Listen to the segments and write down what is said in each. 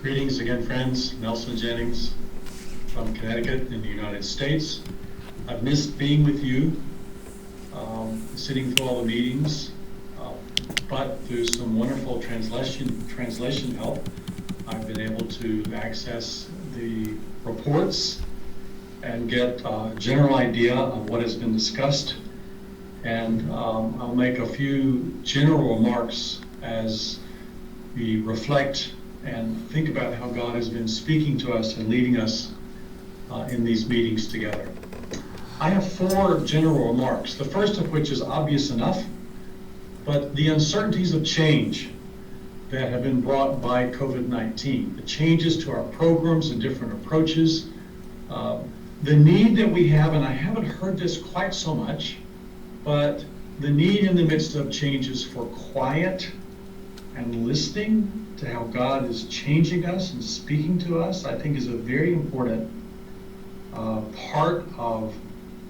Greetings again, friends. Nelson Jennings from Connecticut in the United States. I've missed being with you, sitting through all the meetings, but through some wonderful translation help, I've been able to access the reports and get a general idea of what has been discussed. And I'll make a few general remarks as we reflect and think about how God has been speaking to us and leading us in these meetings together. I have four general remarks, the first of which is obvious enough, but the uncertainties of change that have been brought by COVID-19, the changes to our programs and different approaches, the need that we have, and I haven't heard this quite so much, but the need in the midst of changes for quiet and listening to how God is changing us and speaking to us, I think is a very important part of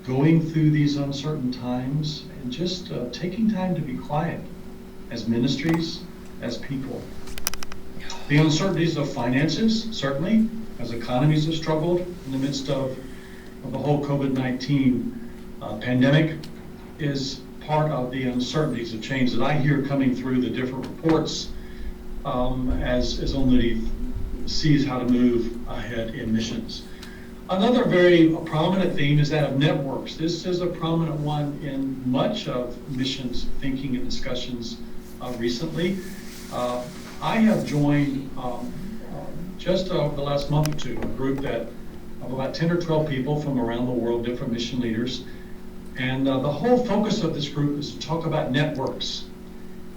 going through these uncertain times and just taking time to be quiet as ministries, as people. The uncertainties of finances, certainly, as economies have struggled in the midst of the whole COVID-19 pandemic, is part of the uncertainties of change that I hear coming through the different reports as Only sees how to move ahead in missions. Another very prominent theme is that of networks. This is a prominent one in much of missions thinking and discussions recently. I have joined just the last month or two a group of about 10 or 12 people from around the world, different mission leaders. And the whole focus of this group is to talk about networks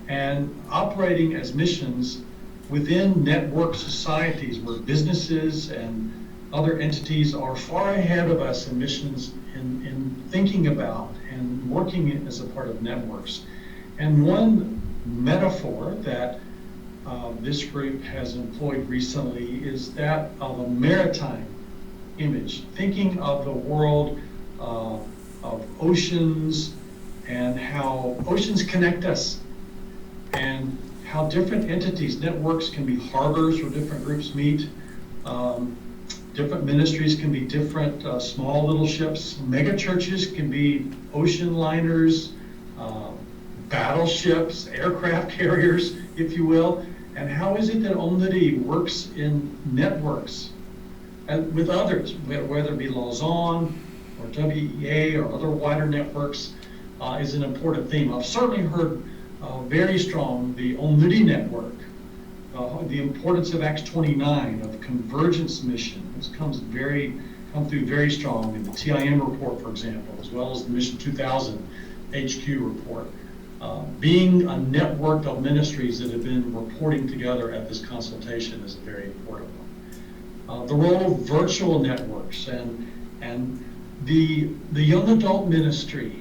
and operating as missions within network societies where businesses and other entities are far ahead of us in missions in thinking about and working as a part of networks. And one metaphor that this group has employed recently is that of a maritime image, thinking of the world of oceans and how oceans connect us and how different entities, networks can be harbors where different groups meet. Different ministries can be different small little ships. Mega churches can be ocean liners, battleships, aircraft carriers, if you will. And how is it that Only works in networks and with others, whether it be Lausanne or WEA or other wider networks, is an important theme. I've certainly heard very strong the Only network, the importance of Acts 29, of convergence mission. This come through very strong in the TIM report, for example, as well as the Mission 2000 HQ report. Being a network of ministries that have been reporting together at this consultation is a very important one. The role of virtual networks and the young adult ministry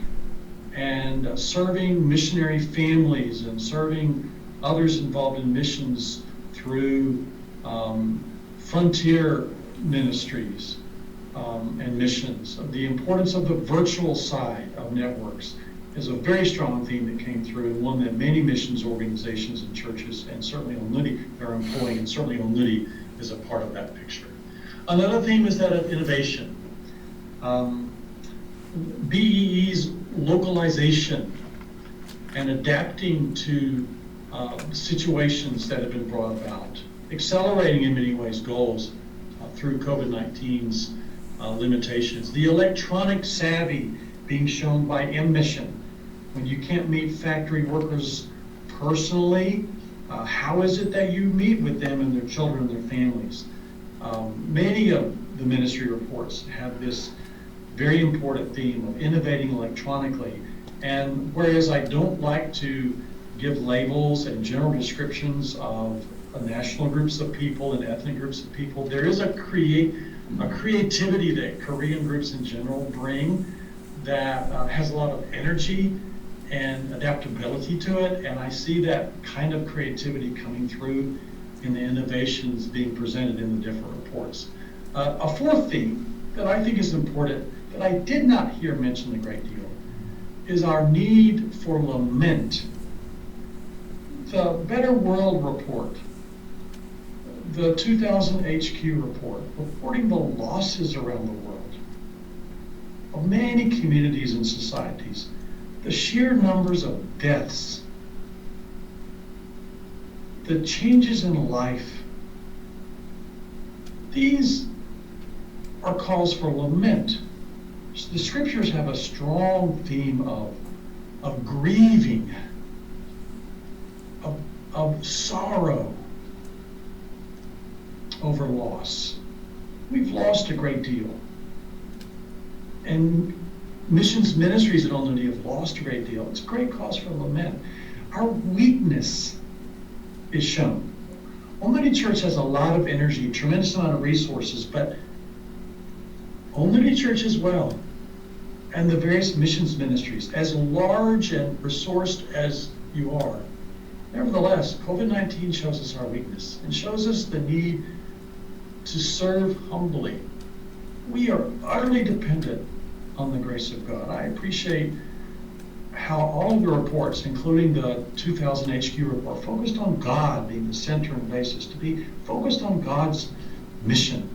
and serving missionary families and serving others involved in missions through frontier ministries and missions. The importance of the virtual side of networks is a very strong theme that came through, and one that many missions organizations and churches, and certainly Only, are employing, and certainly Only is a part of that picture. Another theme is that of innovation. BEE's localization and adapting to situations that have been brought about, accelerating in many ways goals through COVID-19's limitations. The electronic savvy being shown by M-Mission. When you can't meet factory workers personally, how is it that you meet with them and their children and their families? Many of the ministry reports have this very important theme of innovating electronically. And whereas I don't like to give labels and general descriptions of national groups of people and ethnic groups of people, there is a creativity that Korean groups in general bring that has a lot of energy and adaptability to it, and I see that kind of creativity coming through in the innovations being presented in the different reports. A fourth theme that I think is important that I did not hear mentioned a great deal is our need for lament. The Better World report the 2000 HQ report, reporting the losses around the world of many communities and societies, the sheer numbers of deaths, the changes in life, these are calls for lament. The scriptures have a strong theme of grieving, of sorrow over loss. We've lost a great deal. And missions ministries at Only have lost a great deal. It's a great cause for lament. Our weakness is shown. Only Church has a lot of energy, tremendous amount of resources, but Only Church as well, and the various missions ministries, as large and resourced as you are, nevertheless, COVID-19 shows us our weakness and shows us the need to serve humbly. We are utterly dependent on the grace of God. I appreciate how all of the reports, including the 2000 HQ report, focused on God being the center and basis, to be focused on God's mission.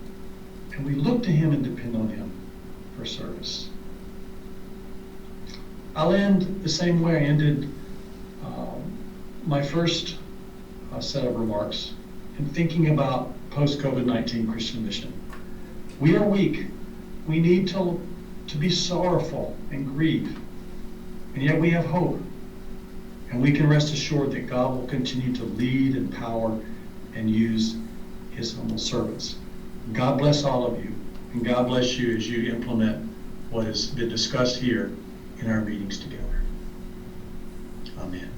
And we look to Him and depend on Him for service. I'll end the same way I ended my first set of remarks in thinking about post-COVID-19 Christian mission. We are weak. We need to be sorrowful and grieve. And yet we have hope. And we can rest assured that God will continue to lead, empower, and use His humble servants. God bless all of you. And God bless you as you implement what has been discussed here in our meetings together. Amen.